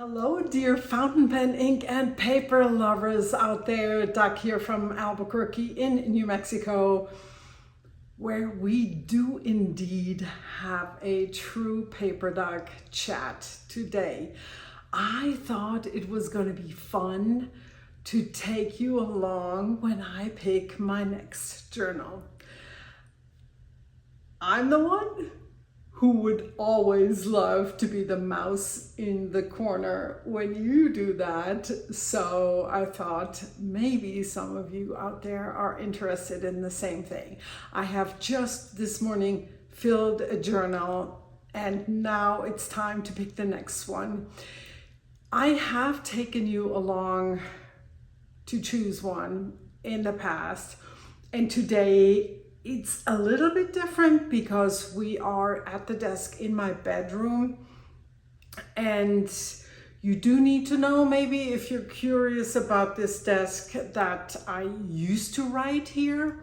Hello, dear fountain pen, ink, and paper lovers out there. Doc here from Albuquerque in New Mexico, where we do indeed have a true paper doc chat today. I thought it was going to be fun to take you along when I pick my next journal. I'm the one who would always love to be the mouse in the corner when you do that. So I thought maybe some of you out there are interested in the same thing. I have just this morning filled a journal and now it's time to pick the next one. I have taken you along to choose one in the past, and today it's a little bit different because we are at the desk in my bedroom, and you do need to know, maybe if you're curious about this desk, that I used to write here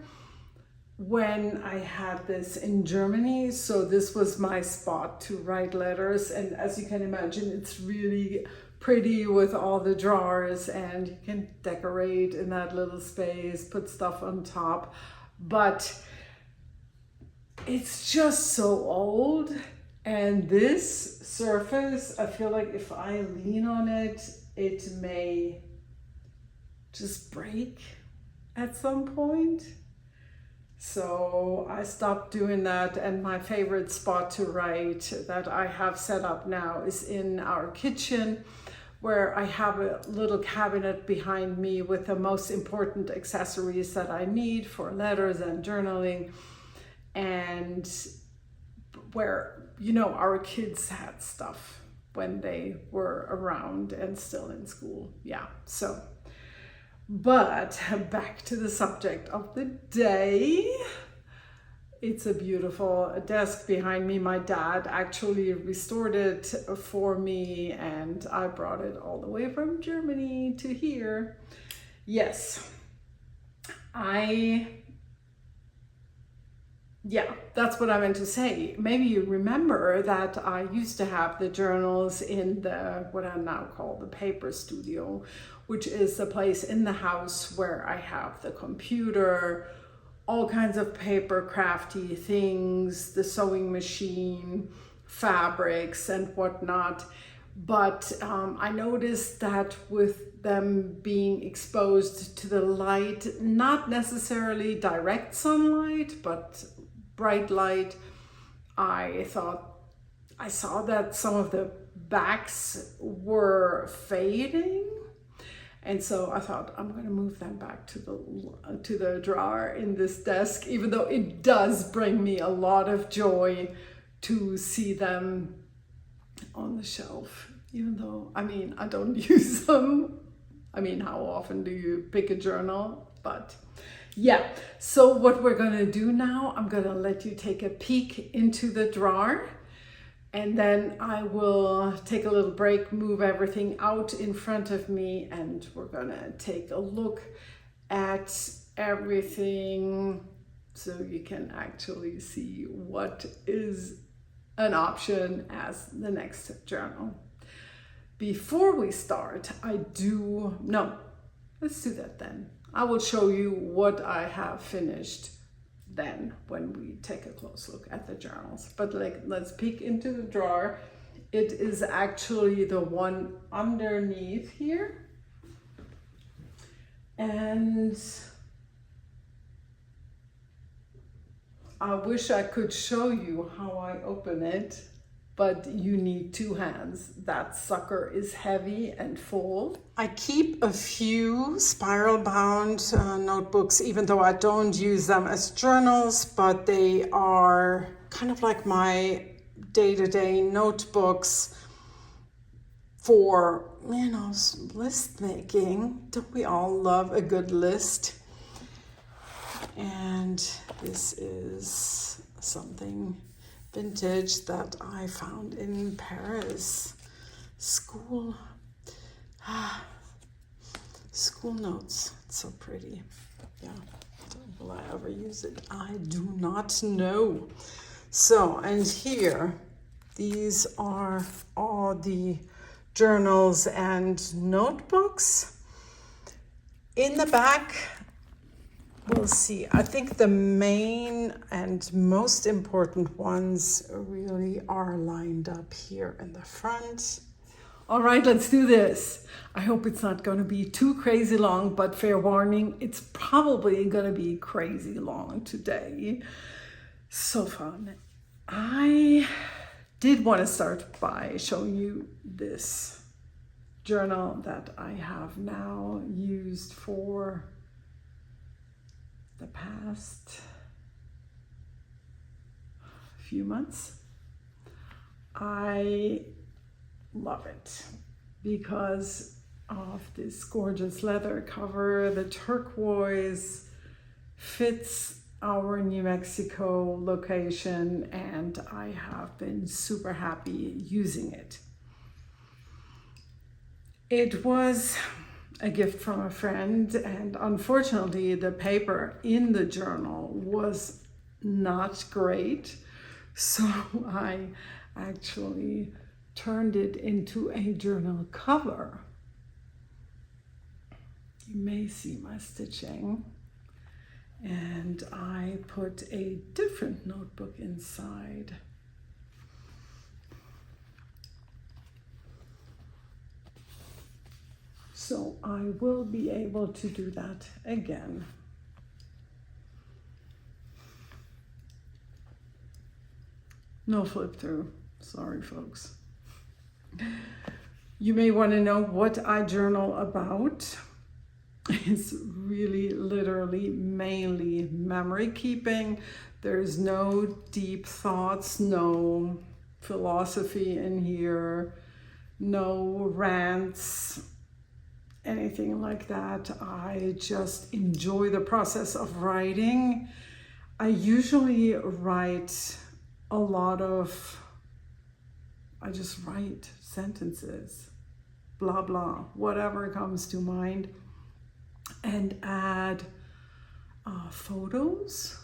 when I had this in Germany. So this was my spot to write letters, and as you can imagine, it's really pretty with all the drawers, and you can decorate in that little space, put stuff on top, but it's just so old, and this surface, I feel like if I lean on it, it may just break at some point. So I stopped doing that, and my favorite spot to write that I have set up now is in our kitchen, where I have a little cabinet behind me with the most important accessories that I need for letters and journaling, and where, you know, our kids had stuff when they were around and still in school. Yeah, so, but back to the subject of the day. It's a beautiful desk behind me. My dad actually restored it for me, and I brought it all the way from Germany to here. Yes, that's what I meant to say. Maybe you remember that I used to have the journals in the, what I now call the paper studio, which is the place in the house where I have the computer, all kinds of paper crafty things, the sewing machine, fabrics and whatnot. But I noticed that with them being exposed to the light, not necessarily direct sunlight, but bright light, I saw that some of the backs were fading. And so I thought, I'm going to move them back to the drawer in this desk, even though it does bring me a lot of joy to see them on the shelf, even though, I mean, I don't use them. I mean, how often do you pick a journal? But yeah, so what we're going to do now, I'm going to let you take a peek into the drawer. And then I will take a little break, move everything out in front of me, and we're gonna take a look at everything so you can actually see what is an option as the next journal. Before we start, let's do that then. I will show you what I have finished then when we take a close look at the journals. But let's peek into the drawer. It is actually the one underneath here, and I wish I could show you how I open it, but you need two hands. That sucker is heavy and full. I keep a few spiral bound notebooks, even though I don't use them as journals, but they are kind of like my day-to-day notebooks for, you know, list making. Don't we all love a good list? And this is something vintage that I found in Paris. School notes. It's so pretty. Yeah. Will I ever use it? I do not know. So, and here, these are all the journals and notebooks. In the back, we'll see. I think the main and most important ones really are lined up here in the front. All right, let's do this. I hope it's not going to be too crazy long, but fair warning, it's probably going to be crazy long today. So fun. I did want to start by showing you this journal that I have now used for the past few months. I love it because of this gorgeous leather cover. The turquoise fits our New Mexico location, and I have been super happy using it. It was a gift from a friend, and unfortunately the paper in the journal was not great, so I actually turned it into a journal cover. You may see my stitching, and I put a different notebook inside. So I will be able to do that again. No flip through, sorry folks. You may want to know what I journal about. It's really literally mainly memory keeping. There's no deep thoughts, no philosophy in here, no rants, anything like that. I just enjoy the process of writing. I usually write a lot of, I just write sentences, blah, blah, whatever comes to mind, and add photos,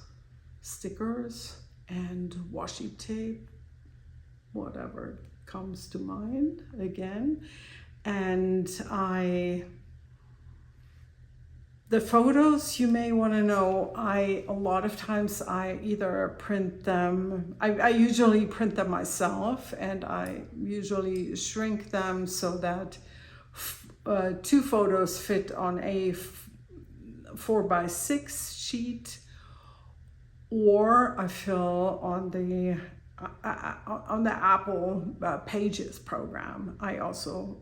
stickers, and washi tape, whatever comes to mind again. And the photos, you may want to know, a lot of times I either print them, I usually print them myself, and I usually shrink them so that 2 photos fit on a 4x6 sheet, or I fill on the Apple Pages program. I also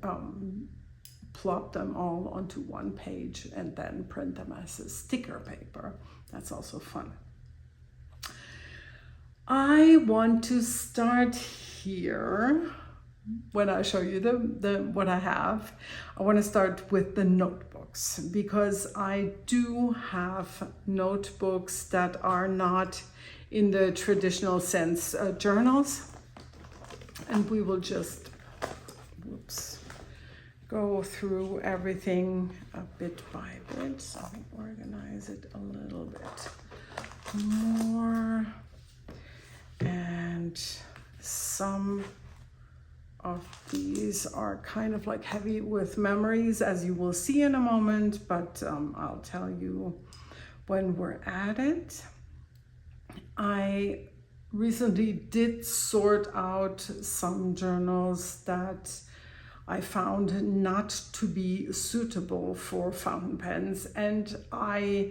plop them all onto one page and then print them as a sticker paper. That's also fun. I want to start here. When I show you what I have, I want to start with the notebooks, because I do have notebooks that are not in the traditional sense journals, and we will just go through everything a bit by bit. So I'll organize it a little bit more, and some of these are kind of like heavy with memories, as you will see in a moment, but I'll tell you when we're at it. I recently did sort out some journals that I found not to be suitable for fountain pens, and I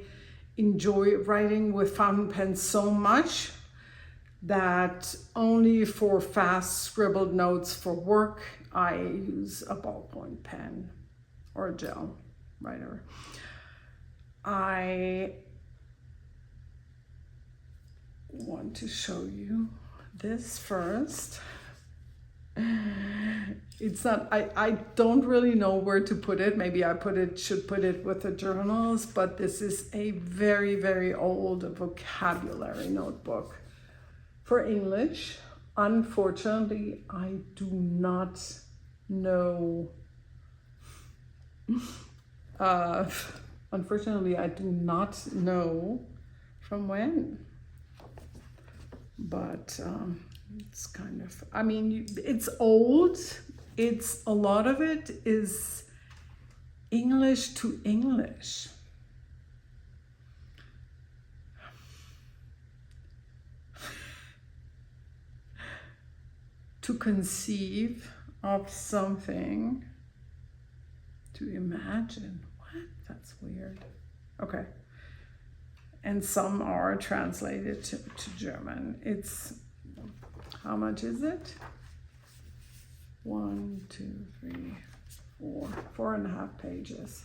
enjoy writing with fountain pens so much that only for fast scribbled notes for work, I use a ballpoint pen or a gel writer. I want to show you this first. It's not, I don't really know where to put it. Maybe I should put it with the journals, but this is a very, very old vocabulary notebook for English. Unfortunately, I do not know. Unfortunately, I do not know from when. But it's kind of, I mean, it's old. a lot of it is English to English. To conceive of something, to imagine. What? That's weird. Okay. And some are translated to German. It's, how much is it? 1, 2, 3, 4, 4.5 pages.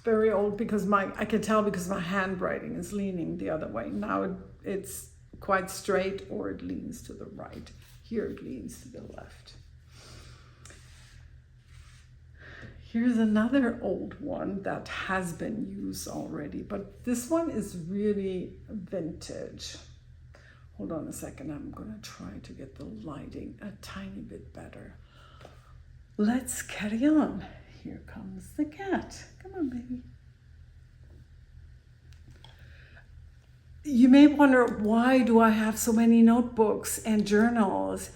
Very old, because I can tell because my handwriting is leaning the other way. Now it's quite straight, or it leans to the right. Here it leans to the left. Here's another old one that has been used already, but this one is really vintage. Hold on a second, I'm gonna try to get the lighting a tiny bit better. Let's carry on. Here comes the cat. Come on, baby. You may wonder, why do I have so many notebooks and journals?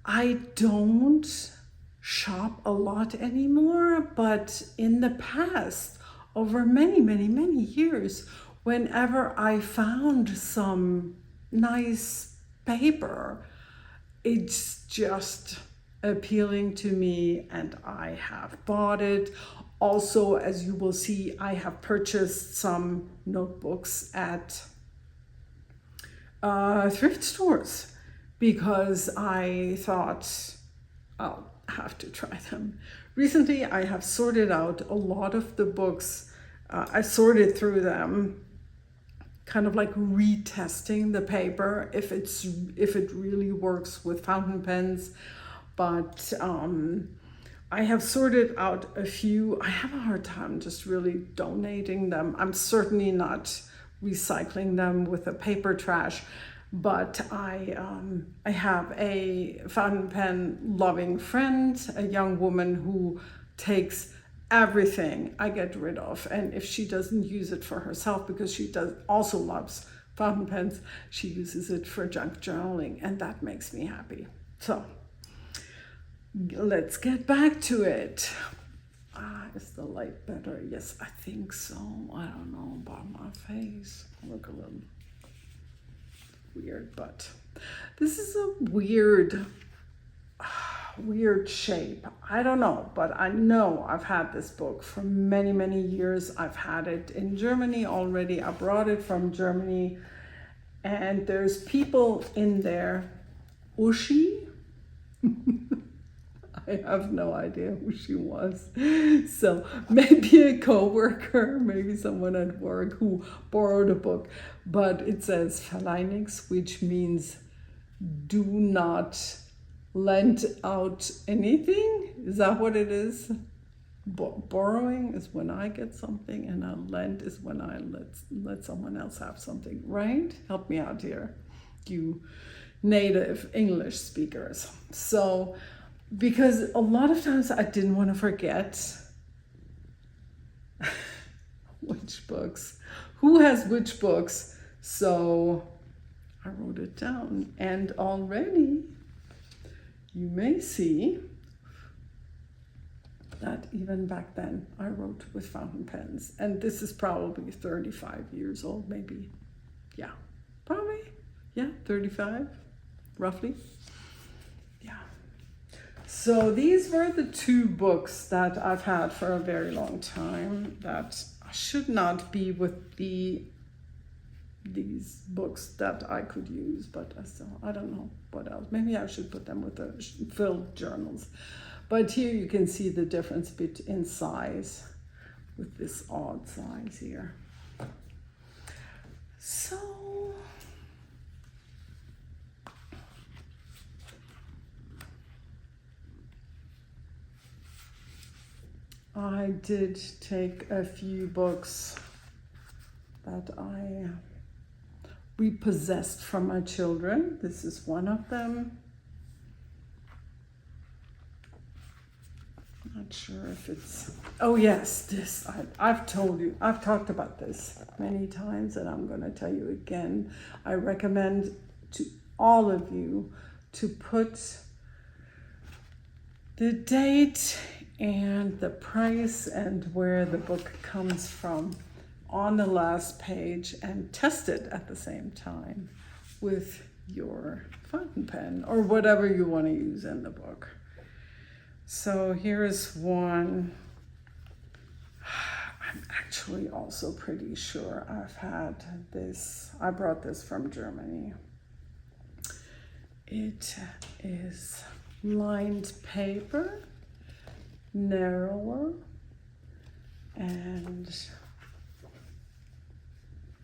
I don't shop a lot anymore, but in the past, over many, many, many years, whenever I found some nice paper, it's just appealing to me, and I have bought it. Also, as you will see, I have purchased some notebooks at thrift stores because I thought I'll have to try them. Recently, I have sorted out a lot of the books. I sorted through them, kind of like retesting the paper if it really works with fountain pens. But I have sorted out a few. I have a hard time just really donating them. I'm certainly not recycling them with the paper trash, but I have a fountain pen loving friend, a young woman who takes everything I get rid of, and if she doesn't use it for herself, because she also loves fountain pens, she uses it for junk journaling, and that makes me happy. So let's get back to it. Is the light better? Yes, I think so. I don't know about my face. Look a little weird, but this is a weird shape. I don't know, but I know I've had this book for many, many years. I've had it in Germany already. I brought it from Germany, and there's people in there. Uschi? I have no idea who she was. So maybe a co-worker, maybe someone at work who borrowed a book. But it says Verleihungs, which means do not lend out anything. Is that what it is? Borrowing is when I get something, and a lend is when I let someone else have something, right? Help me out here, you native English speakers. So, because a lot of times I didn't want to forget which books, who has which books, so I wrote it down. And already you may see that even back then I wrote with fountain pens, and this is probably 35 years old, maybe. Yeah, probably, yeah, 35, roughly. Yeah. So these were the two books that I've had for a very long time that should not be with these books that I could use, but I don't know what else. Maybe I should put them with the filled journals. But here you can see the difference in size with this odd size here. So I did take a few books that I repossessed from my children. This is one of them. Not sure if it's, oh yes, this, I've told you, I've talked about this many times and I'm going to tell you again. I recommend to all of you to put the date and the price and where the book comes from on the last page and test it at the same time with your fountain pen or whatever you want to use in the book. So here's one. I'm actually also pretty sure I've had this. I brought this from Germany. It is lined paper, narrower, and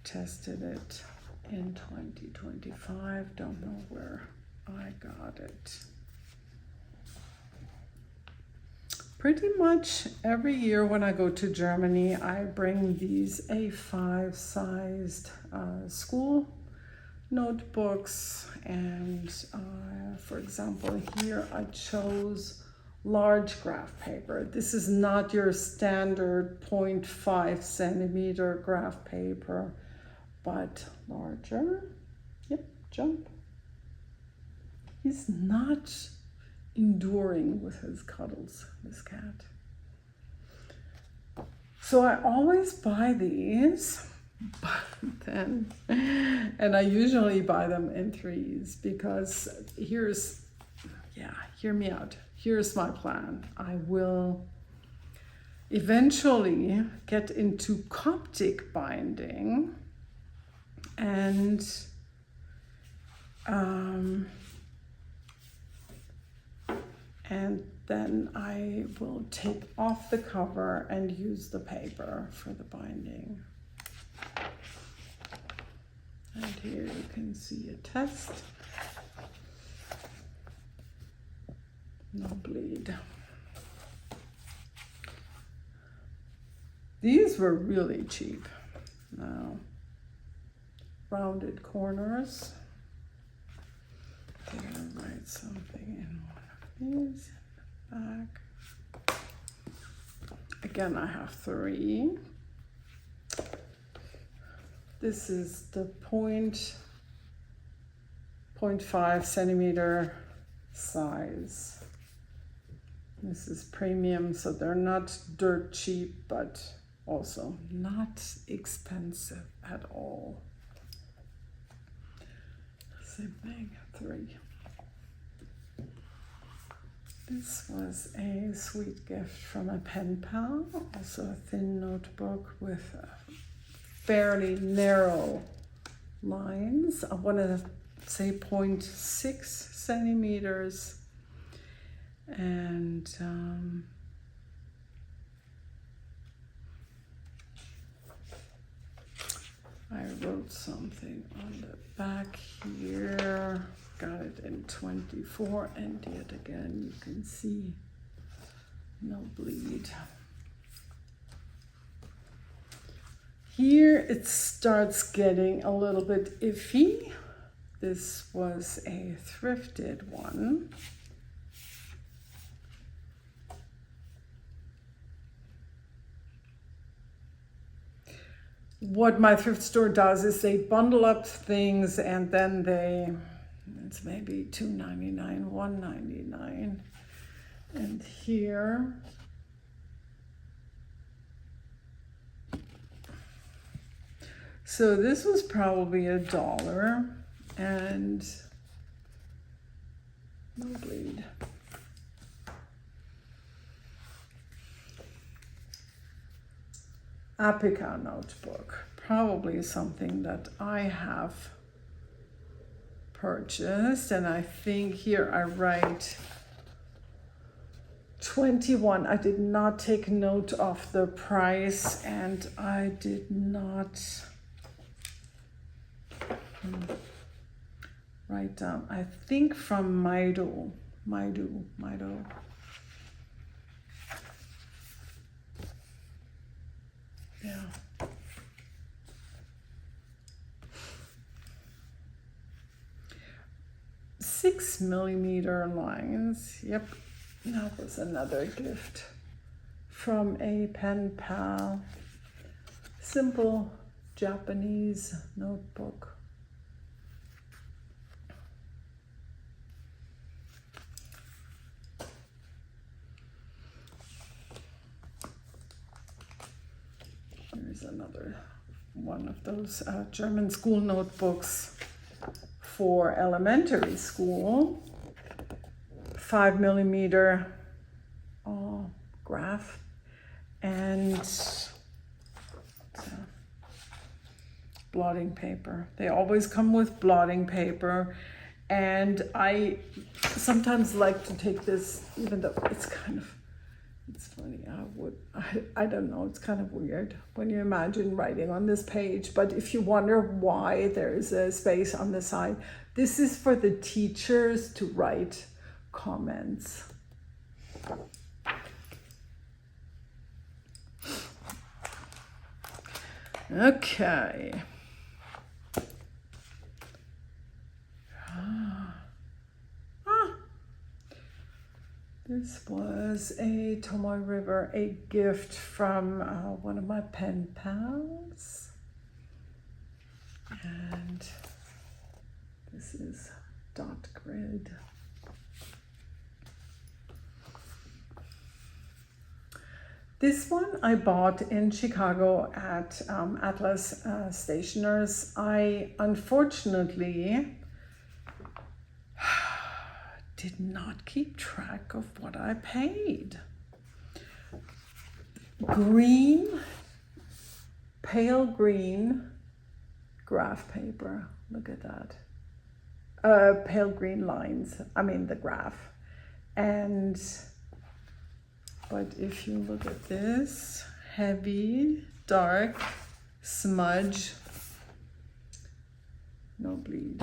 tested it in 2025. Don't know where I got it. Pretty much every year when I go to Germany, I bring these A5 sized school notebooks, and for example here I chose large graph paper. This is not your standard 0.5 centimeter graph paper, but larger. Yep, jump. He's not enduring with his cuddles, this cat. So I always buy these, but then, and I usually buy them in threes because hear me out. Here's my plan. I will eventually get into Coptic binding and then I will take off the cover and use the paper for the binding. And here you can see a test. No bleed. These were really cheap. Now, rounded corners. I'm gonna write something in one of these. Back. Again, I have 3. This is the 0.5 centimeter size. This is premium, so they're not dirt cheap, but also not expensive at all. Same thing, 3. This was a sweet gift from a pen pal, also a thin notebook with fairly narrow lines. I want to say 0.6 centimeters. And I wrote something on the back here. Got it in 24, and yet again you can see no bleed. Here it starts getting a little bit iffy. This was a thrifted one. What my thrift store does is they bundle up things and then it's maybe $2.99, $1.99. And here, so this was probably $1 and no bleed. Apica notebook, probably something that I have purchased, and I think here I write 21. I did not take note of the price, and I did not write down, I think from Maido. Yeah. $6 millimeter lines. Yep, that was another gift from a pen pal. Simple Japanese notebook. Here's another one of those German school notebooks for elementary school. 5mm graph and blotting paper. They always come with blotting paper, and I sometimes like to take this, even though it's funny. I don't know, it's kind of weird when you imagine writing on this page, but if you wonder why there is a space on the side, this is for the teachers to write comments. Okay. This was a Tomoe River, a gift from one of my pen pals. And this is dot grid. This one I bought in Chicago at Atlas Stationers. I unfortunately did not keep track of what I paid. Green, pale green graph paper. Look at that. Pale green lines, I mean the graph. But if you look at this, heavy, dark, smudge, no bleed.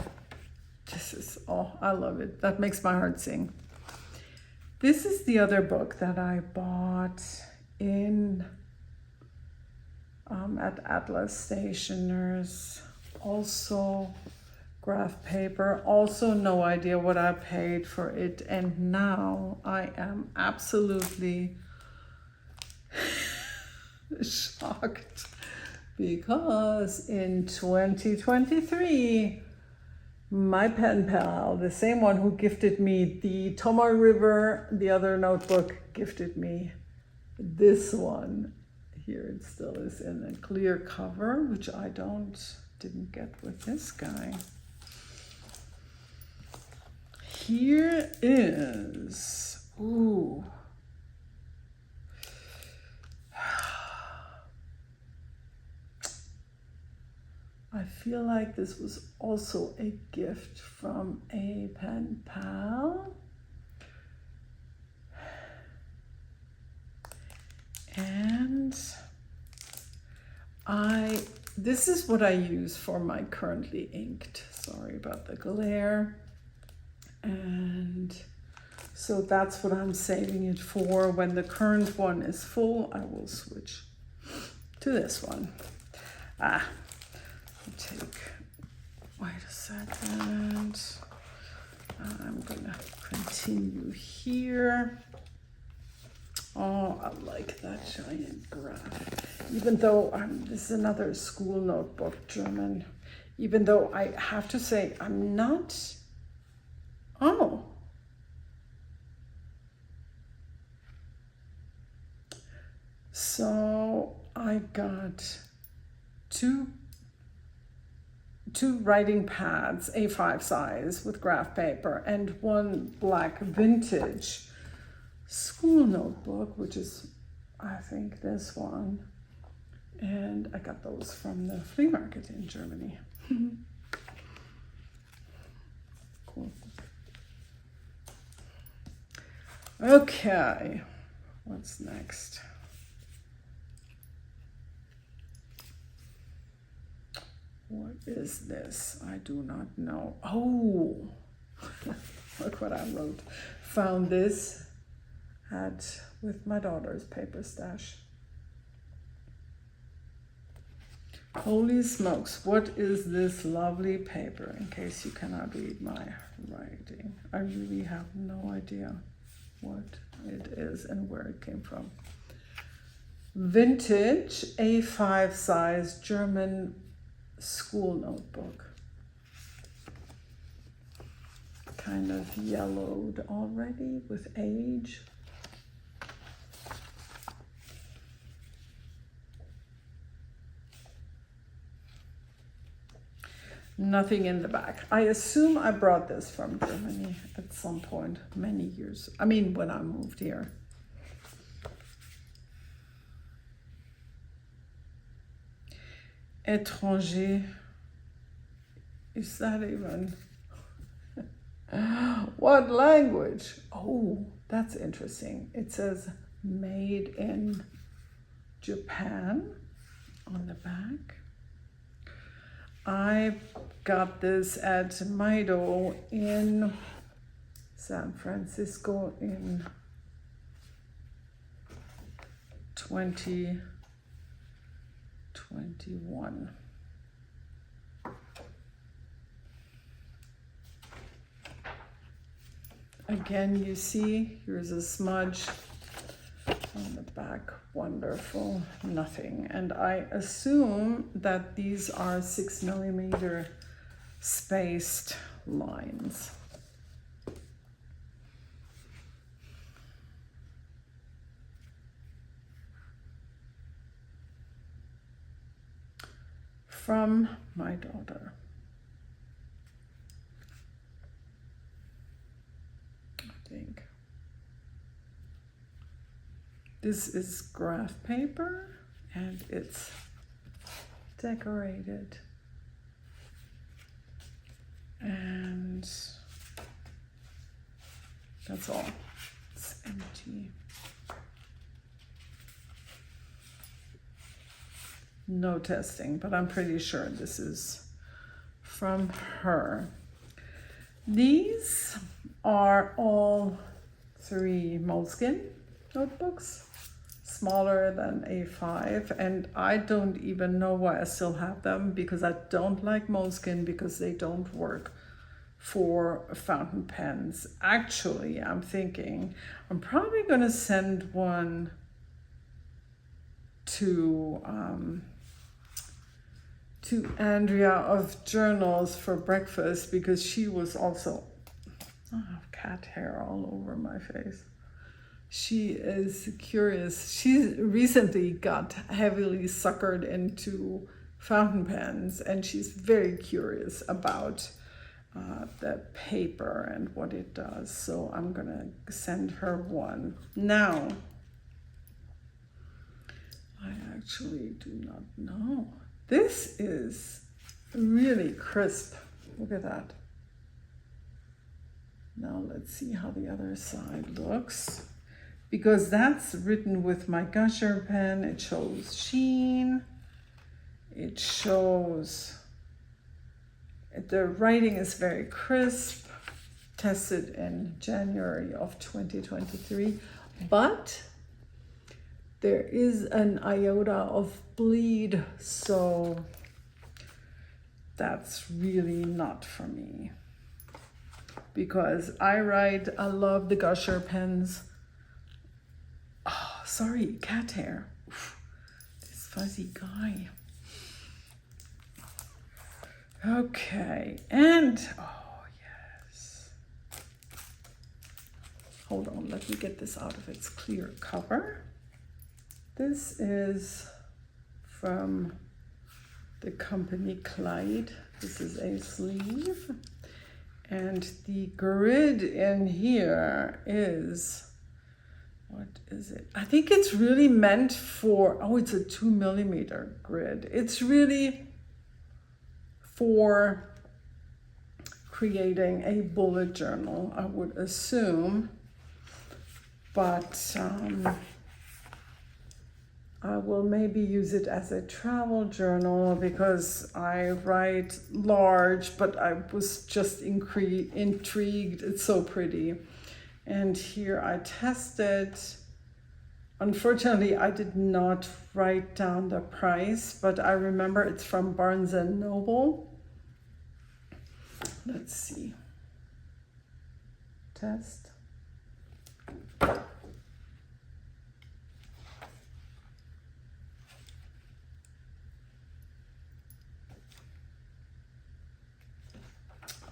This is, oh, I love it. That makes my heart sing. This is the other book that I bought in at Atlas Stationers. Also graph paper, also no idea what I paid for it, and now I am absolutely shocked because in 2023 my pen pal, the same one who gifted me the Tomoe River, the other notebook, gifted me this one. Here it still is in a clear cover, which I didn't get with this guy. Here is, ooh. I feel like this was also a gift from a pen pal. And this is what I use for my currently inked. Sorry about the glare. And so that's what I'm saving it for. When the current one is full, I will switch to this one. Wait a second. I'm gonna continue here. Oh, I like that giant graph. Even though this is another school notebook, German. Even though I have to say, I'm not, oh. So I got two writing pads, A5 size with graph paper, and one black vintage school notebook, which is, I think, this one. And I got those from the flea market in Germany. Cool. Okay, what's next? What is this? I do not know. Oh, look what I wrote. Found this with my daughter's paper stash. Holy smokes, what is this lovely paper? In case you cannot read my writing. I really have no idea what it is and where it came from. vintage A5 size German school notebook. Kind of yellowed already with age. Nothing in the back. I assume I brought this from Germany at some point, many years. I mean, when I moved here. Étranger. Is that even? What language? Oh, that's interesting. It says made in Japan on the back. I got this at Maido in San Francisco in 2021. Again, you see, here's a smudge on the back. Wonderful, nothing. And I assume that these are 6mm spaced lines. From my daughter. I think. This is graph paper and it's decorated. And that's all. It's empty. No testing, but I'm pretty sure this is from her. These are all 3 Moleskine notebooks, smaller than A5, and I don't even know why I still have them, because I don't like Moleskine because they don't work for fountain pens. Actually, I'm thinking I'm probably gonna send one to Andrea of Journals for breakfast, because she was also, I have cat hair all over my face. She is curious. She recently got heavily suckered into fountain pens, and she's very curious about the paper and what it does. So I'm gonna send her one. Now, I actually do not know. This is really crisp. Look at that. Now let's see how the other side looks. Because that's written with my Gusher pen. It shows sheen. It shows, the writing is very crisp. Tested in January of 2023. But there is an iota of bleed, so that's really not for me. Because I love the Gusher pens. Oh, sorry, cat hair. Oof, this fuzzy guy. Okay, and, oh yes. Hold on, let me get this out of its clear cover. This is from the company Clyde. This is a sleeve. And the grid in here is, what is it? I think it's really meant for, oh, it's a 2mm grid. It's really for creating a bullet journal, I would assume. But I will maybe use it as a travel journal because I write large, but I was just intrigued. It's so pretty. And here I tested. Unfortunately, I did not write down the price, but I remember it's from Barnes & Noble. Let's see. Test.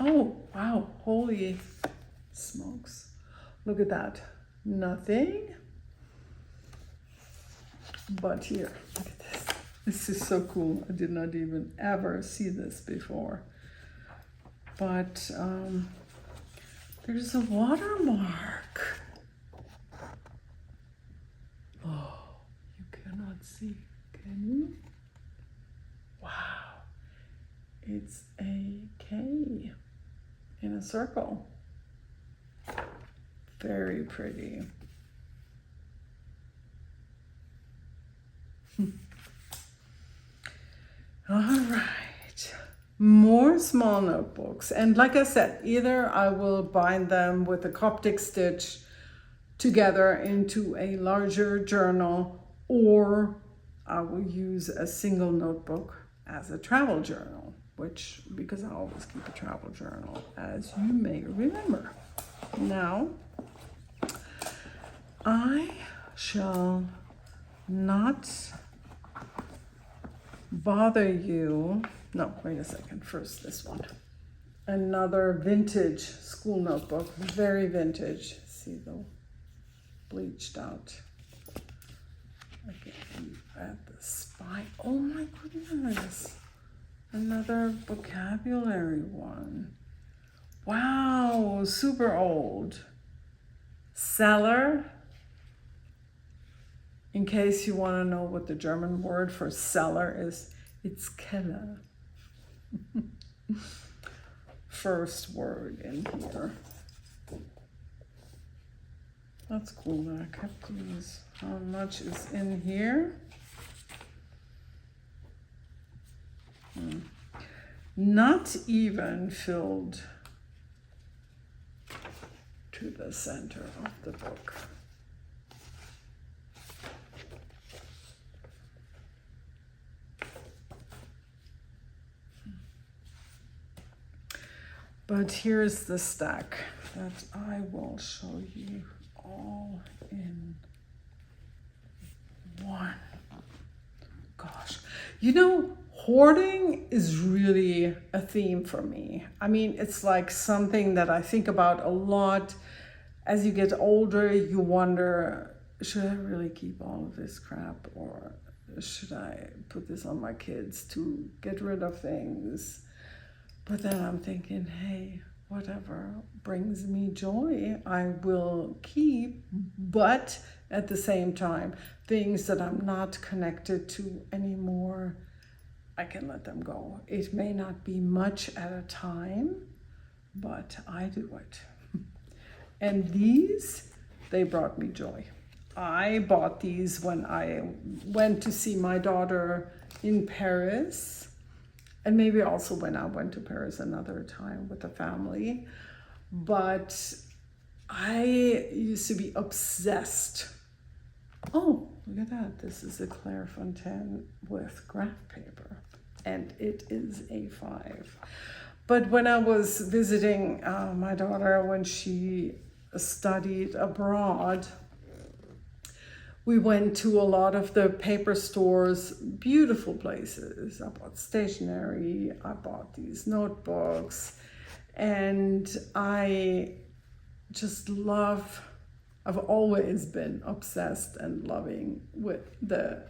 Oh, wow, holy smokes. Look at that. Nothing. But here, look at this. This is so cool. I did not even ever see this before. But there's a watermark. Oh, you cannot see, can you? Wow. It's a K in a circle. Very pretty. All right, more small notebooks. And like I said, either I will bind them with a Coptic stitch together into a larger journal, or I will use a single notebook as a travel journal, because I always keep a travel journal, as you may remember. Now, I shall not bother you. No, wait a second. First, this one. Another vintage school notebook. Very vintage. See the bleached out. Again, at the spine. Oh my goodness. Another vocabulary one. Wow, super old. Cellar. In case you want to know what the German word for cellar is, it's Keller. First word in here. That's cool that I kept these. How much is in here? Not even filled to the center of the book. But here's the stack that I will show you all in one. Gosh, you know, hoarding is really a theme for me. I mean, it's like something that I think about a lot. As you get older, you wonder, should I really keep all of this crap, or should I put this on my kids to get rid of things? But then I'm thinking, hey, whatever brings me joy, I will keep, but at the same time, things that I'm not connected to anymore, I can let them go. It may not be much at a time, but I do it. And these, they brought me joy. I bought these when I went to see my daughter in Paris. And maybe also when I went to Paris another time with the family. But I used to be obsessed. Oh, look at that. This is a Clairefontaine with graph paper. And it is A5. But when I was visiting my daughter when she studied abroad, we went to a lot of the paper stores, beautiful places. I bought stationery, I bought these notebooks, and I just I've always been obsessed and loving with the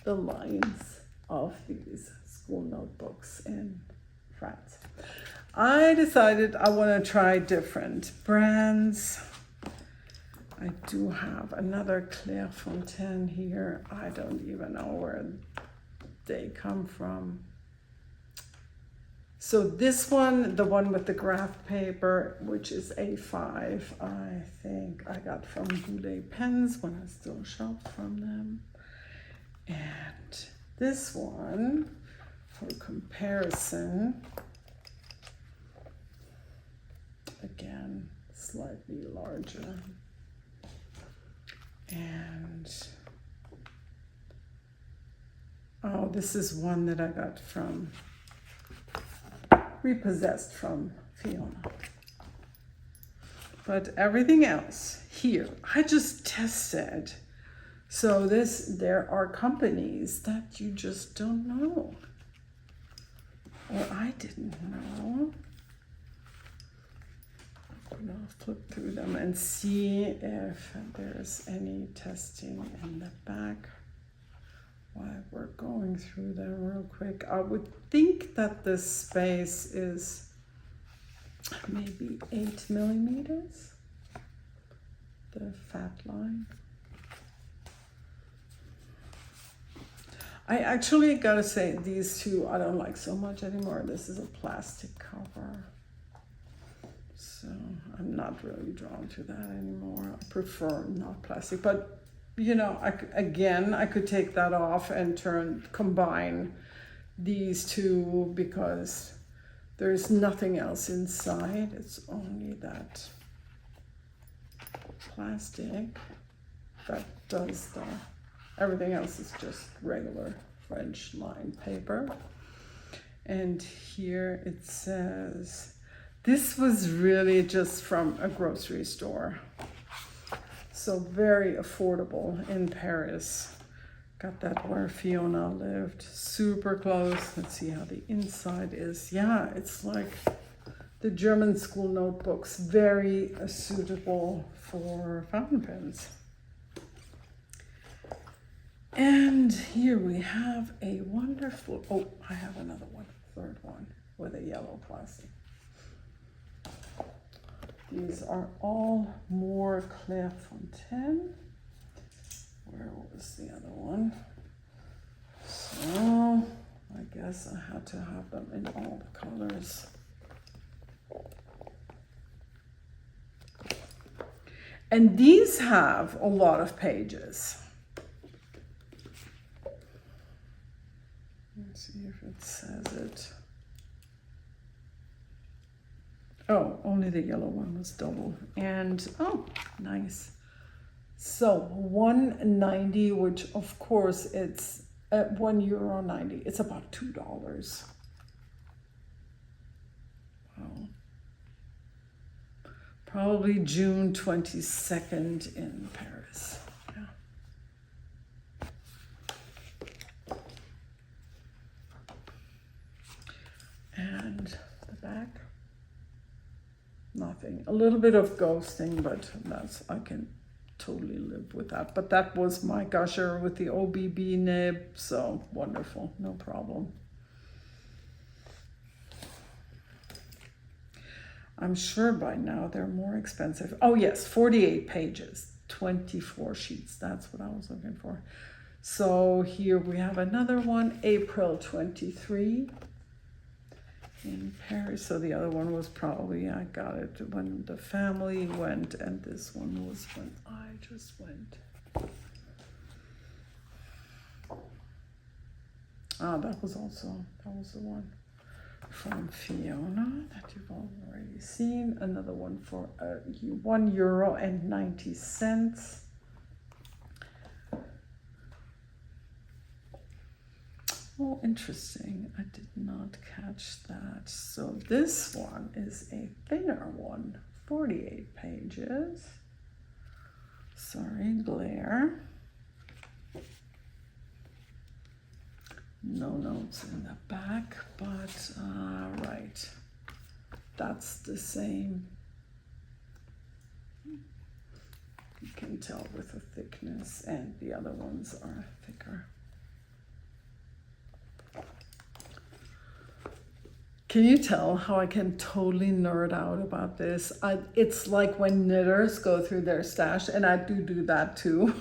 lines of these school notebooks in France. I decided I want to try different brands. I do have another Clairefontaine here. I don't even know where they come from. So this one, the one with the graph paper, which is A5, I think I got from Goulet Pens when I still shopped from them. And this one, for comparison, again, slightly larger. And oh, this is one that I got from, repossessed from Fiona. But everything else here, I just tested. So there are companies that you just don't know. or I didn't know. I'm gonna flip through them and see if there's any testing in the back while we're going through them real quick. I would think that this space is maybe 8 millimeters, the fat line. I actually gotta say, these two I don't like so much anymore. This is a plastic cover, so I'm not really drawn to that anymore. I prefer not plastic, but you know, I could take that off and combine these two because there's nothing else inside. It's only that plastic that does everything else is just regular French lined paper. And here it says, this was really just from a grocery store. So very affordable in Paris. Got that where Fiona lived, super close. Let's see how the inside is. Yeah, it's like the German school notebooks, very suitable for fountain pens. And here we have a wonderful, oh, I have another one, third one with a yellow plastic. These are all more Clairefontaine. Where was the other one? So I guess I had to have them in all the colors. And these have a lot of pages. Let's see if it says it. Oh, only the yellow one was double. And, oh, nice. So €1.90, which of course it's at €1.90. It's about $2. Wow. Probably June 22nd in Paris. Yeah. And the back. Nothing. A little bit of ghosting, but I can totally live with that. But that was my gusher with the OBB nib, so wonderful, no problem. I'm sure by now they're more expensive. Oh yes, 48 pages, 24 sheets. That's what I was looking for. So here we have another one, April 23. In Paris. So the other one was probably, I got it when the family went, and this one was when I just went. Ah, that was the one from Fiona that you've already seen. Another one for €1.90. Oh, interesting. I did not catch that. So this one is a thinner one, 48 pages. Sorry, glare. No notes in the back, but right. That's the same. You can tell with the thickness, and the other ones are thicker. Can you tell how I can totally nerd out about this? It's like when knitters go through their stash, and I do that too,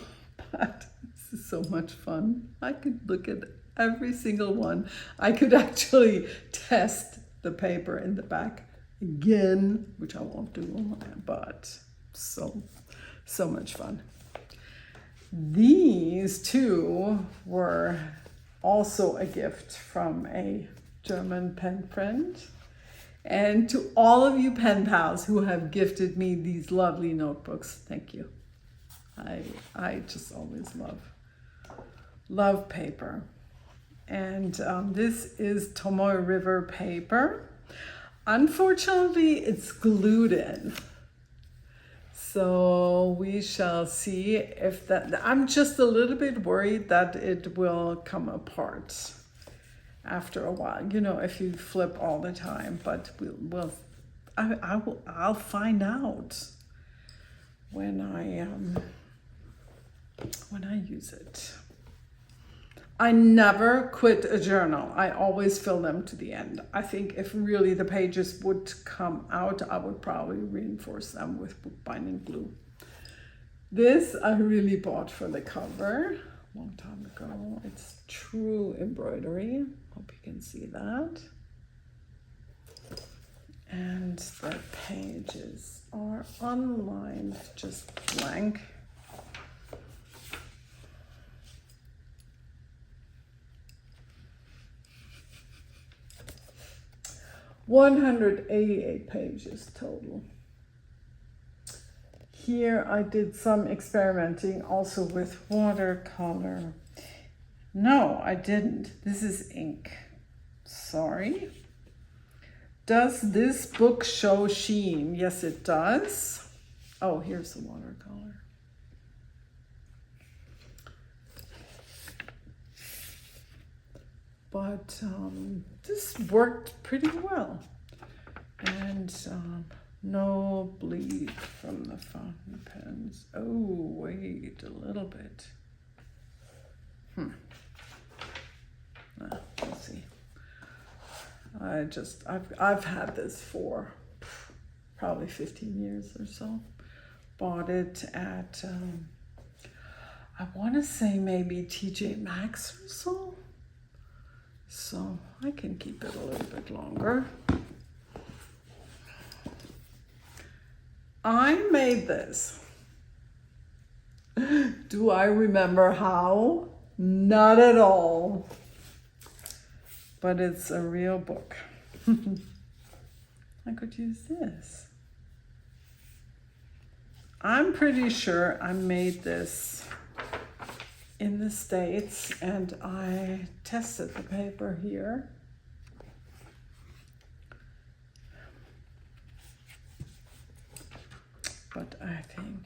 but this is so much fun. I could look at every single one. I could actually test the paper in the back again, which I won't do, but so much fun. These two were also a gift from a German pen friend, and to all of you pen pals who have gifted me these lovely notebooks, thank you. I just always love paper. And this is Tomoe River paper. Unfortunately, it's glued in, so we shall see if that. I'm just a little bit worried that it will come apart after a while, you know, if you flip all the time, but I'll find out when I use it. I never quit a journal. I always fill them to the end. I think if really the pages would come out, I would probably reinforce them with bookbinding glue. This I really bought for the cover a long time ago. It's true embroidery. Hope you can see that. And the pages are unlined, just blank. $188 pages total. Here I did some experimenting also with watercolor. No, I didn't. This is ink. Sorry. Does this book show sheen? Yes, it does. Oh, here's the watercolor. But this worked pretty well. And no bleed from the fountain pens. Oh, wait a little bit. Let's see. I've had this for probably 15 years or so. Bought it at, I want to say maybe TJ Maxx or so. So I can keep it a little bit longer. I made this. Do I remember how? Not at all. But it's a real book. I could use this. I'm pretty sure I made this in the States and I tested the paper here. But I think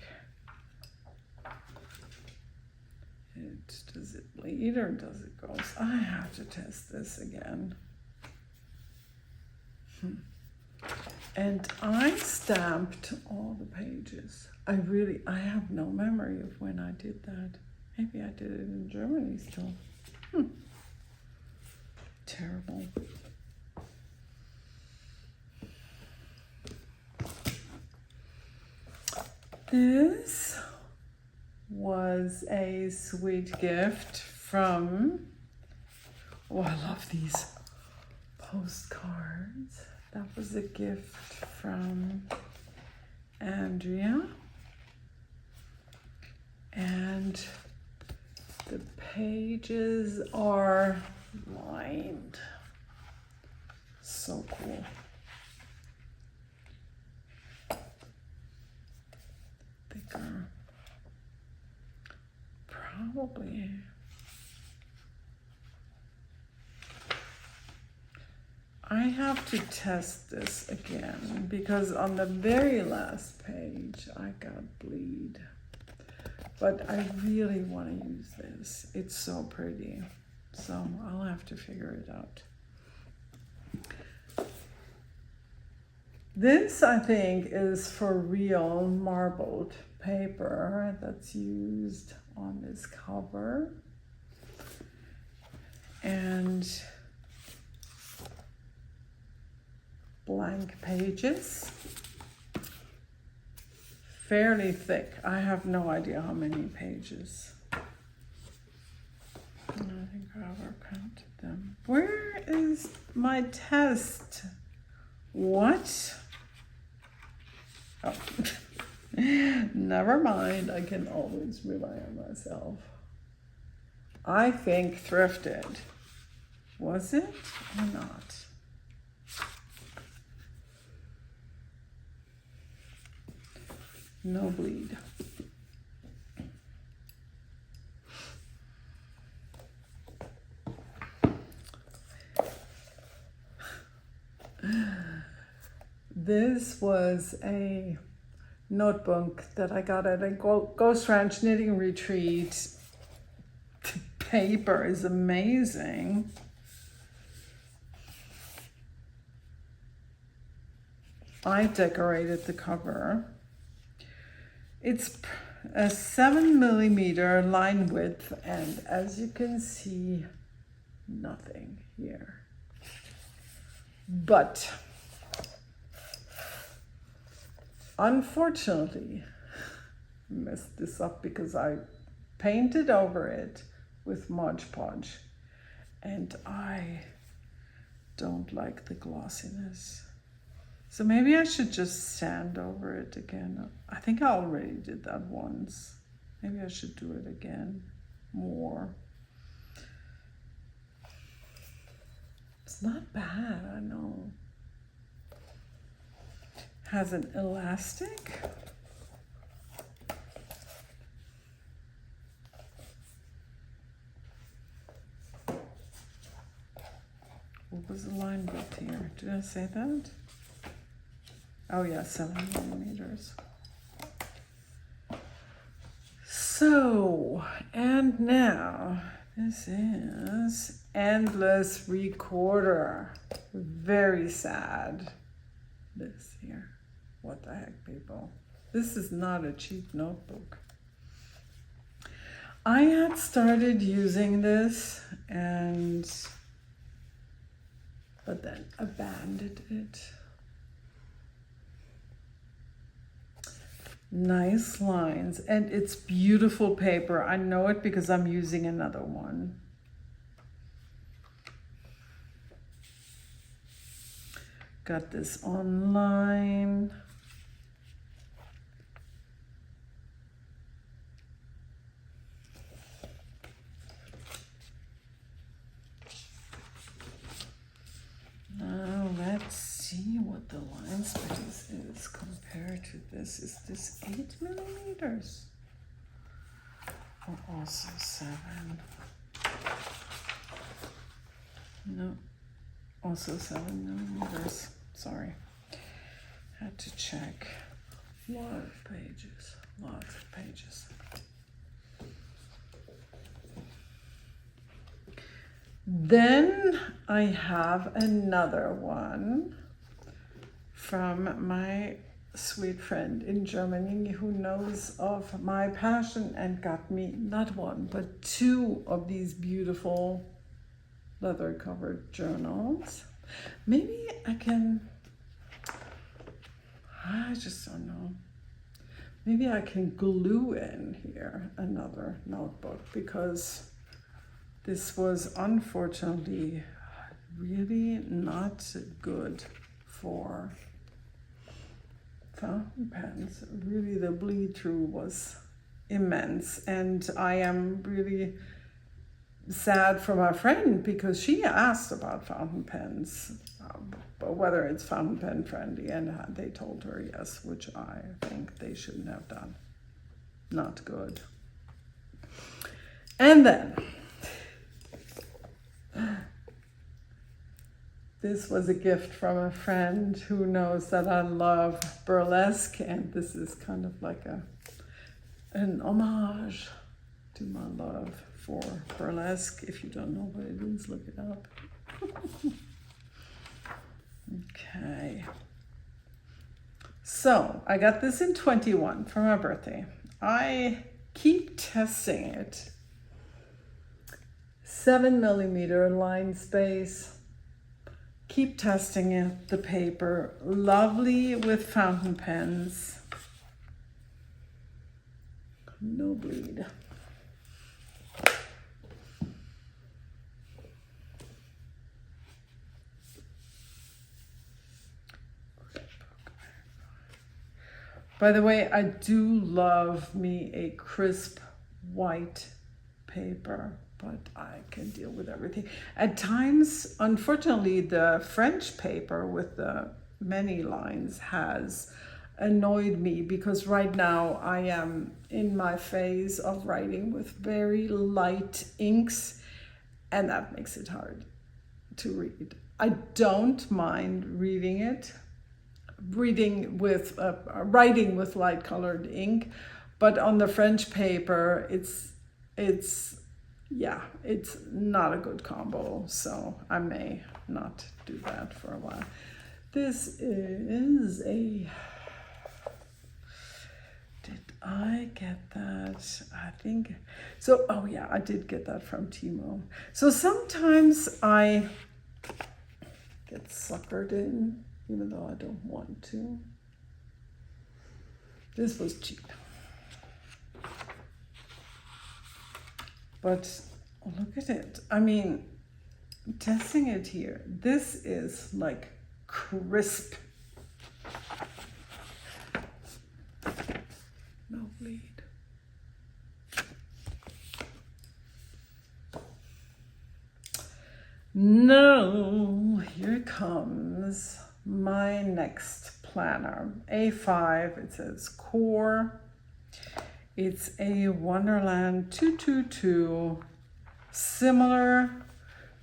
does it bleed or does it go? I have to test this again. And I stamped all the pages. I have no memory of when I did that. Maybe I did it in Germany still. Terrible. This was a sweet gift from, oh, I love these postcards. That was a gift from Andrea. And the pages are lined. So cool. Thicker. Probably. I have to test this again because on the very last page I got bleed. But I really want to use this. It's so pretty. So I'll have to figure it out. This, I think, is for real marbled paper that's used on this cover. And blank pages. Fairly thick. I have no idea how many pages. I don't think I ever counted them. Where is my test? What? Oh, never mind. I can always rely on myself. I think thrifted. Was it or not? No bleed. This was a notebook that I got at a Ghost Ranch knitting retreat. The paper is amazing. I decorated the cover. It's a 7mm line width, and as you can see, nothing here. But unfortunately, I messed this up because I painted over it with Mod Podge, and I don't like the glossiness. So maybe I should just sand over it again. I think I already did that once. Maybe I should do it again more. It's not bad, I know. Has an elastic. What was the line width here? Did I say that? Oh yeah, 7mm. So, and now this is Endless Recorder. Very sad. This here. What the heck, people? This is not a cheap notebook. I had started using this but then abandoned it. Nice lines, and it's beautiful paper. I know it because I'm using another one. Got this online. Now let's see what the line space is compared to this. Is this 8mm? Or also 7? No, also 7mm. Sorry, had to check. Lot of pages, lots of pages. Then I have another one from my sweet friend in Germany who knows of my passion and got me not one, but 2 of these beautiful leather covered journals. Maybe I just don't know. Maybe I can glue in here another notebook because this was unfortunately really not good for fountain pens. Really, the bleed through was immense, and I am really sad for my friend because she asked about fountain pens, but whether it's fountain pen friendly, and they told her yes, which I think they shouldn't have done. Not good. And then this was a gift from a friend who knows that I love burlesque, and this is kind of like an homage to my love for burlesque. If you don't know what it is, look it up. Okay. So I got this in 21 for my birthday. I keep testing it. 7mm line space. Keep testing it. The paper, lovely with fountain pens. No bleed. By the way, I do love me a crisp white paper, but I can deal with everything. At times, unfortunately, the French paper with the many lines has annoyed me because right now I am in my phase of writing with very light inks, and that makes it hard to read. I don't mind reading it, writing with light colored ink, but on the French paper it's not a good combo, so I may not do that for a while. This is a, did I get that? I think, so, oh yeah, I did get that from Timo. So sometimes I get suckered in, even though I don't want to. This was cheap. But look at it. I mean, testing it here. This is like crisp. No bleed. No, here comes my next planner. A5, it says core. It's a Wonderland 222, similar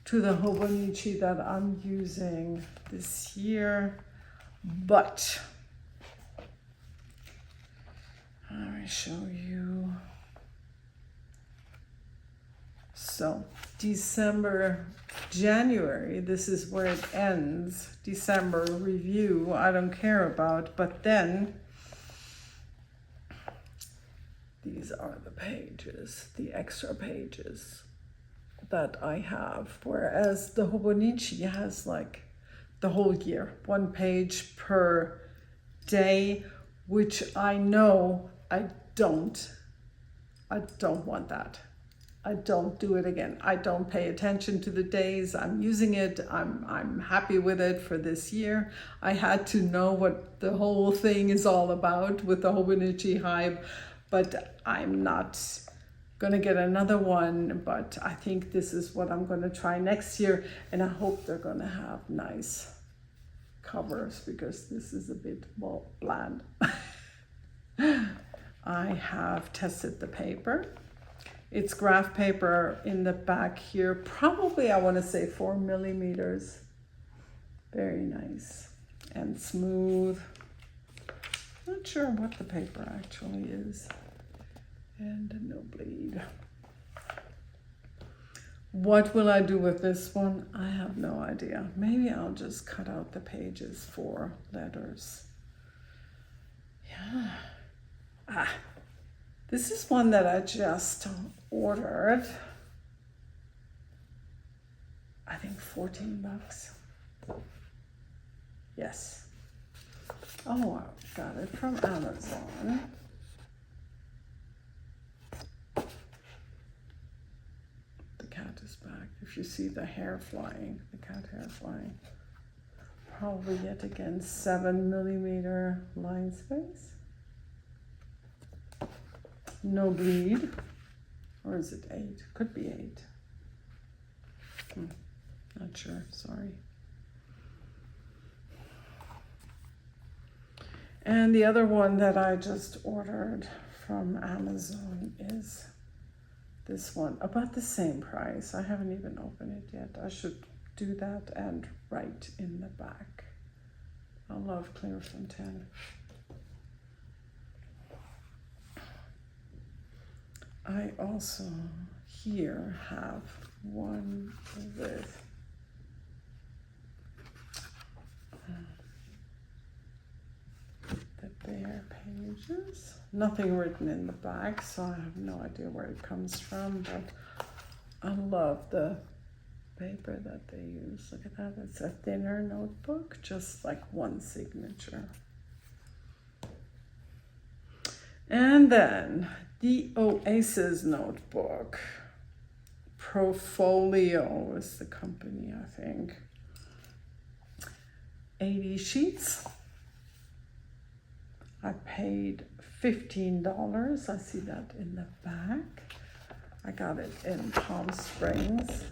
to the Hobonichi that I'm using this year, but let me show you. So December, January, this is where it ends. December review, I don't care about, but then these are the pages, the extra pages that I have. Whereas the Hobonichi has like the whole year, 1 page per day, which I know I don't want that. I don't do it again. I don't pay attention to the days. I'm using it. I'm happy with it for this year. I had to know what the whole thing is all about with the Hobonichi Hive, but I'm not gonna get another one, but I think this is what I'm gonna try next year, and I hope they're gonna have nice covers because this is a bit, well, bland. I have tested the paper. It's graph paper in the back here, probably I want to say 4 millimeters. Very nice and smooth. Not sure what the paper actually is. And no bleed. What will I do with this one? I have no idea. Maybe I'll just cut out the pages for letters. Yeah. This is one that I just ordered. I think 14 bucks. Yes. Oh, I got it from Amazon. The cat is back. If you see the hair flying, the cat hair flying. Probably yet again 7 millimeter line space. No bleed, or is it 8? Could be 8. Not sure, sorry. And the other one that I just ordered from Amazon is this one, about the same price. I haven't even opened it yet. I should do that and write in the back. I love Clairefontaine. I also here have one with the bare pages. Nothing written in the back, so I have no idea where it comes from, but I love the paper that they use. Look at that, it's a thinner notebook, just like one signature. And then the Oasis notebook. Profolio is the company, I think. 80 sheets. I paid $15. I see that in the back. I got it in Palm Springs.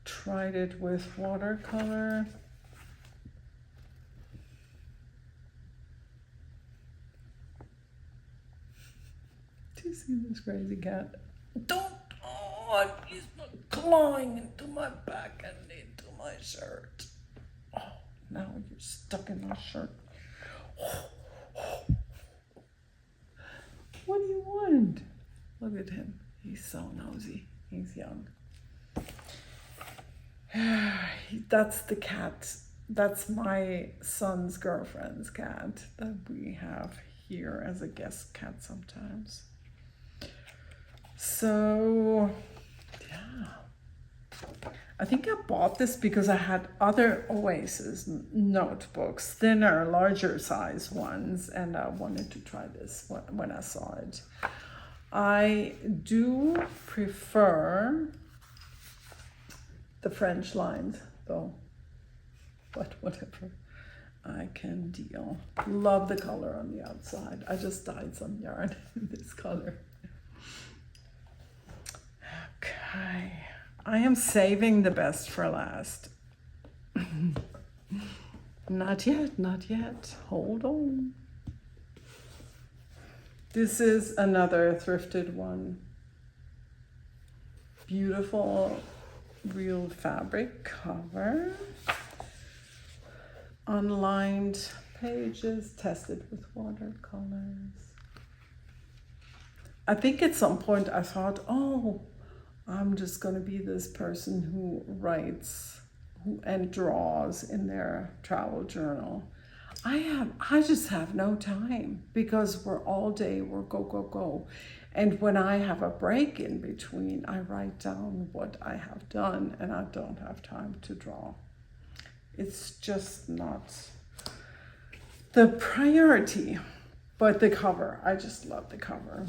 Tried it with watercolor. Do you see this crazy cat? Don't! Oh, he's clawing into my back and into my shirt. Oh, now you're stuck in my shirt. What do you want? Look at him. He's so nosy. He's young. That's the cat. That's my son's girlfriend's cat that we have here as a guest cat sometimes. So, yeah. I think I bought this because I had other Oasis notebooks, thinner, larger size ones, and I wanted to try this when I saw it. I do prefer the French lines though, but whatever, I can deal. Love the color on the outside. I just dyed some yarn in this color. Okay, I am saving the best for last. Not yet, not yet. Hold on. This is another thrifted one. Beautiful real fabric cover. Unlined pages, tested with watercolors. I think at some point I thought, oh, I'm just going to be this person who writes and draws in their travel journal. I just have no time because we're all day, we're go, go, go. And when I have a break in between, I write down what I have done and I don't have time to draw. It's just not the priority. But the cover, I just love the cover.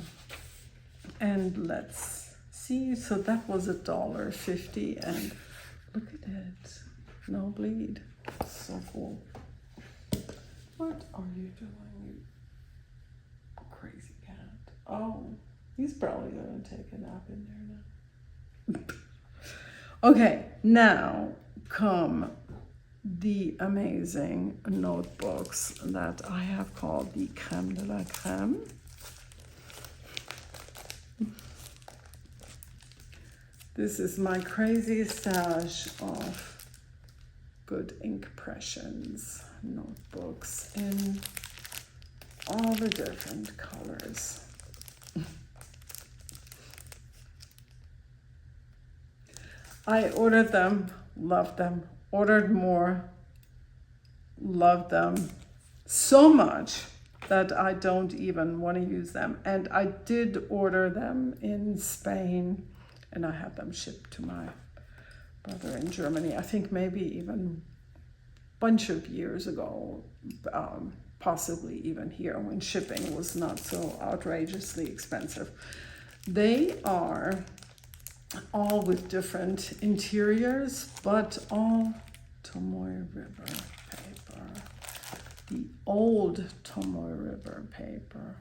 And let's see, so that was $1.50 and look at it, no bleed, so cool. What are you doing, you crazy cat? Oh, he's probably gonna take a nap in there now. Okay, now come the amazing notebooks that I have called the crème de la crème. This is my crazy stash of good impressions notebooks in all the different colors. I ordered them, loved them, ordered more, loved them so much that I don't even want to use them. And I did order them in Spain and I had them shipped to my brother in Germany. I think maybe even bunch of years ago, possibly even here when shipping was not so outrageously expensive. They are all with different interiors, but all Tomoe River paper, the old Tomoe River paper.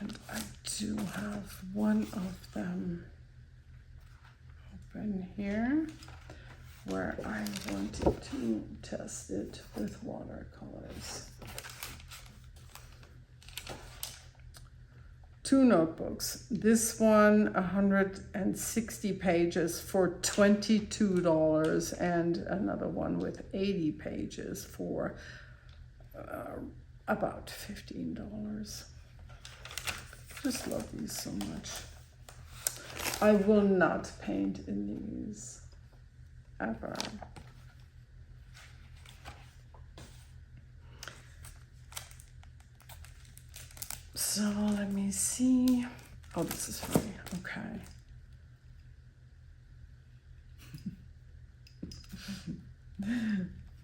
And I do have one of them open here, where I wanted to test it with watercolors. 2 notebooks. This one, 160 pages for $22, and another one with 80 pages for about $15. Just love these so much. I will not paint in these. Ever. So let me see. Oh, this is funny. Okay.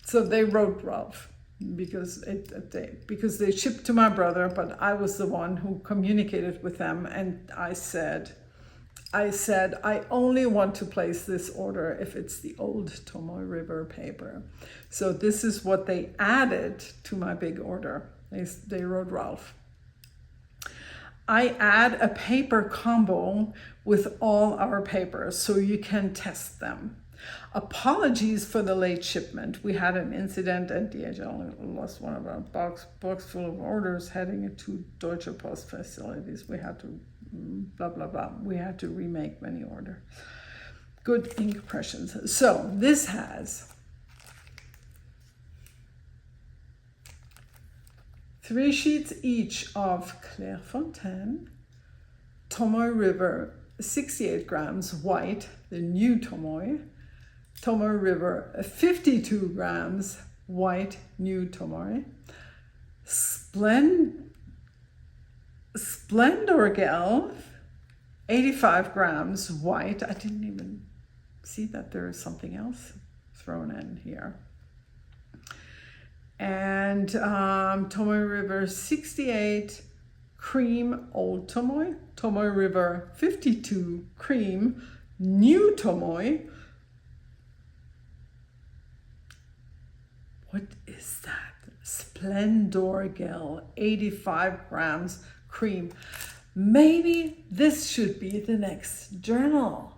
So they wrote Ralph because they shipped to my brother, but I was the one who communicated with them, and I said, I only want to place this order if it's the old Tomoe River paper. So this is what they added to my big order. They wrote Ralph. I add a paper combo with all our papers so you can test them. Apologies for the late shipment. We had an incident and DHL lost one of our box full of orders heading into Deutsche Post facilities. We had to blah, blah, blah. We had to remake many orders. Good ink impressions. So this has 3 sheets each of Clairefontaine, Tomoe River 68 grams white, the new Tomoe. Tomoe River 52 grams white, new Tomoe. Splendor Gel 85 grams white. I didn't even see that there is something else thrown in here. And Tomoe River 68 cream old Tomoe. Tomoe River 52 cream new Tomoe. What is that? Splendor Gel 85 grams cream. Maybe this should be the next journal.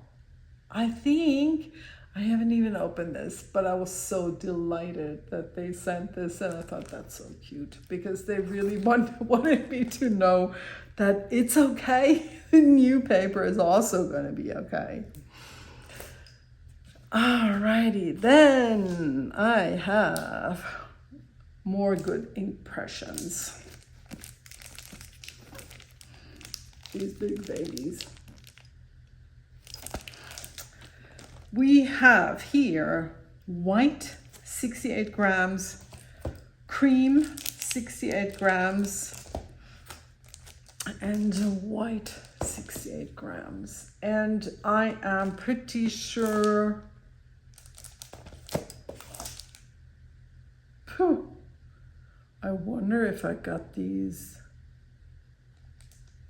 I think I haven't even opened this, but I was so delighted that they sent this, and I thought that's so cute because they really wanted me to know that it's okay. The new paper is also going to be okay. Alrighty, then I have more good impressions. These big babies. We have here white 68 grams, cream 68 grams, and white 68 grams. And I am pretty sure, I wonder if I got these.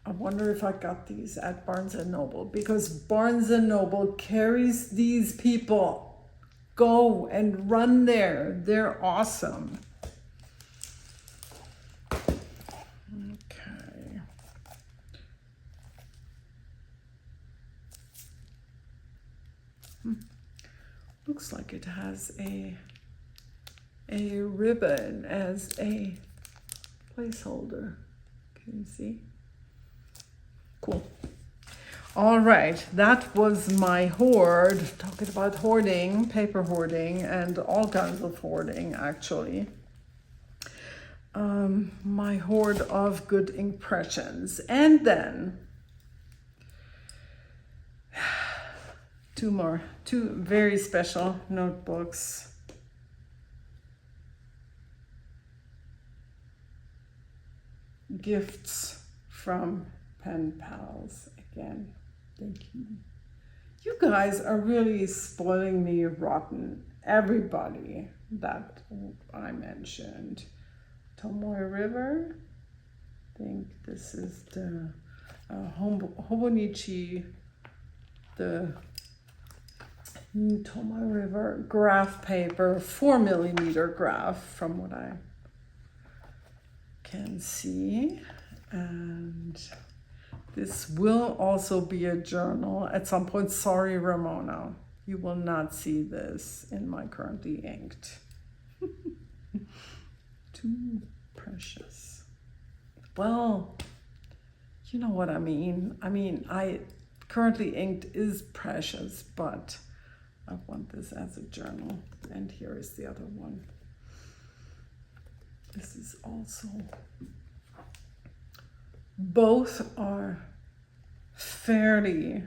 I wonder if I got these at Barnes & Noble, because Barnes & Noble carries these people. Go and run there. They're awesome. Okay. Looks like it has a ribbon as a placeholder. Can you see? Cool. All right, that was my hoard, talking about hoarding, paper hoarding, and all kinds of hoarding, actually. My hoard of good impressions. And then two very special notebooks. Gifts from Pen Pals again. Thank you. You guys are really spoiling me rotten. Everybody that I mentioned. Tomoe River. I think this is the Hobonichi, the Tomoe River graph paper, 4mm graph from what I can see. And this will also be a journal at some point. Sorry, Ramona, you will not see this in my currently inked. Too precious. Well, you know what I mean. I currently inked is precious, but I want this as a journal. And here is the other one. This is also, both are fairly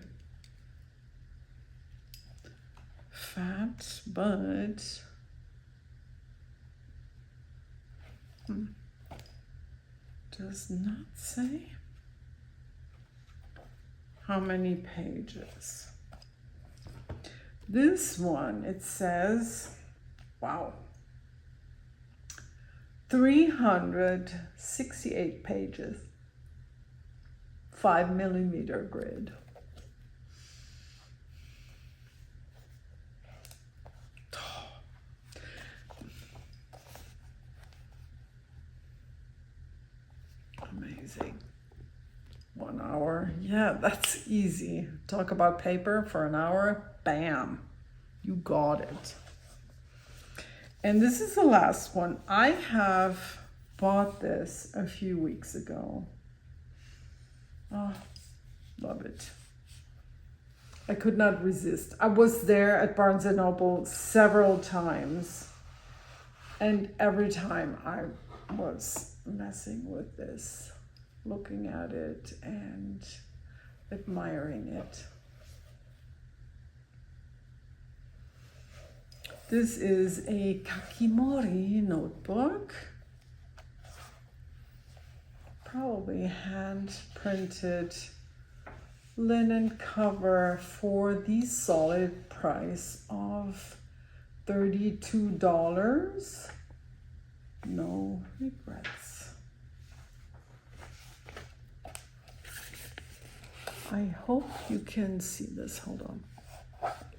fat, but does not say how many pages. This one, it says, wow, 368 pages, 5mm grid. Amazing. 1 hour. Yeah, that's easy. Talk about paper for an hour. Bam. You got it. And this is the last one. I have bought this a few weeks ago. Oh, love it. I could not resist. I was there at Barnes & Noble several times. And every time I was messing with this, looking at it, and admiring it. This is a Kakimori notebook. Probably hand printed linen cover for the solid price of $32. No regrets. I hope you can see this. Hold on.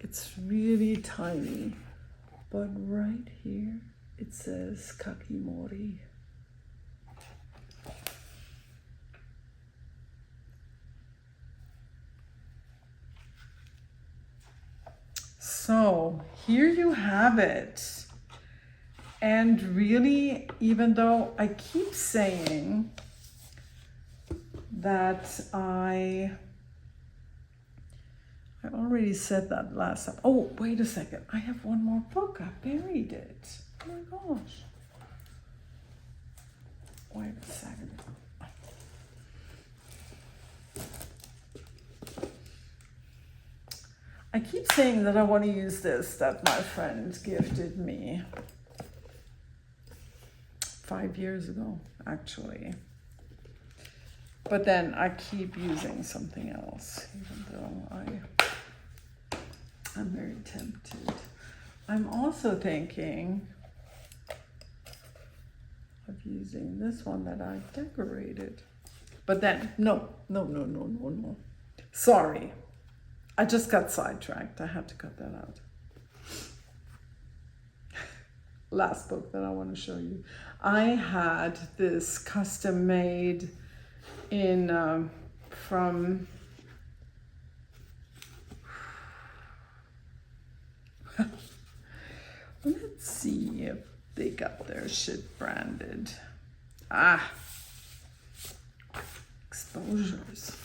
It's really tiny, but right here it says Kakimori. So here you have it. And really, even though I keep saying that I already said that last time. Oh, wait a second. I have one more book. I buried it. Oh my gosh. Wait a second. I keep saying that I want to use this that my friend gifted me 5 years ago, actually. But then I keep using something else, even though I'm very tempted. I'm also thinking of using this one that I decorated. But then, no. Sorry. I just got sidetracked. I had to cut that out. Last book that I want to show you. I had this custom made in from let's see if they got their shit branded. Exposures.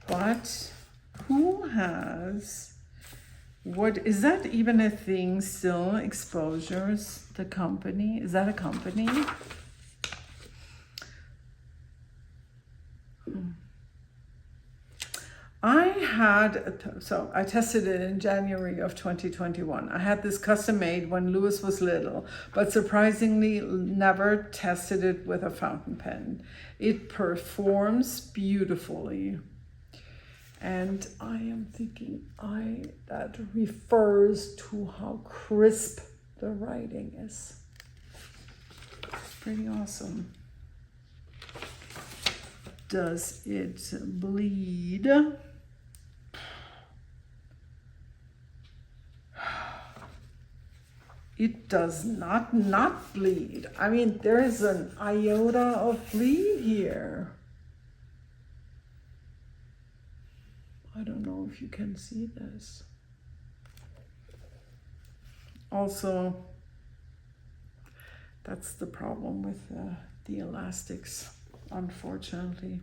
But who has, what is that even a thing still? Exposures, the company, is that a company? I tested it in January of 2021. I had this custom made when Lewis was little, but surprisingly never tested it with a fountain pen. It performs beautifully. And I am thinking that refers to how crisp the writing is. It's pretty awesome. Does it bleed? It does not bleed. I mean, there is an iota of bleed here. I don't know if you can see this. Also, that's the problem with the elastics, unfortunately.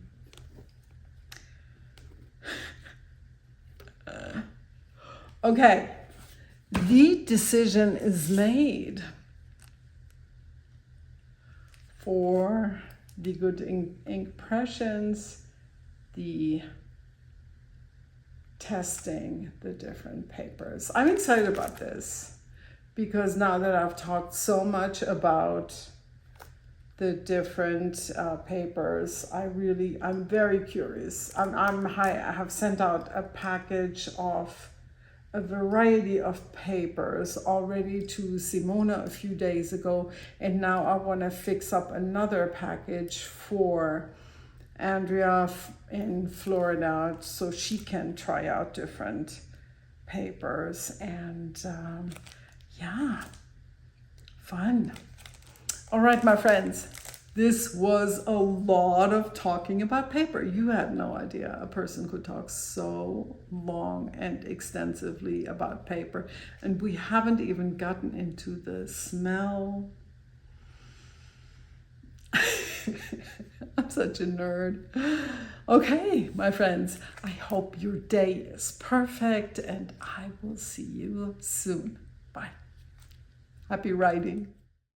Okay, the decision is made for the good impressions, the testing the different papers. I'm excited about this because now that I've talked so much about the different papers, I'm very curious. I have sent out a package of a variety of papers already to Simona a few days ago, and now I want to fix up another package for Andrea in Florida so she can try out different papers. And yeah, fun. All right, my friends, this was a lot of talking about paper. You had no idea a person could talk so long and extensively about paper. And we haven't even gotten into the smell. I'm such a nerd. Okay, my friends, I hope your day is perfect and I will see you soon. Bye. Happy writing.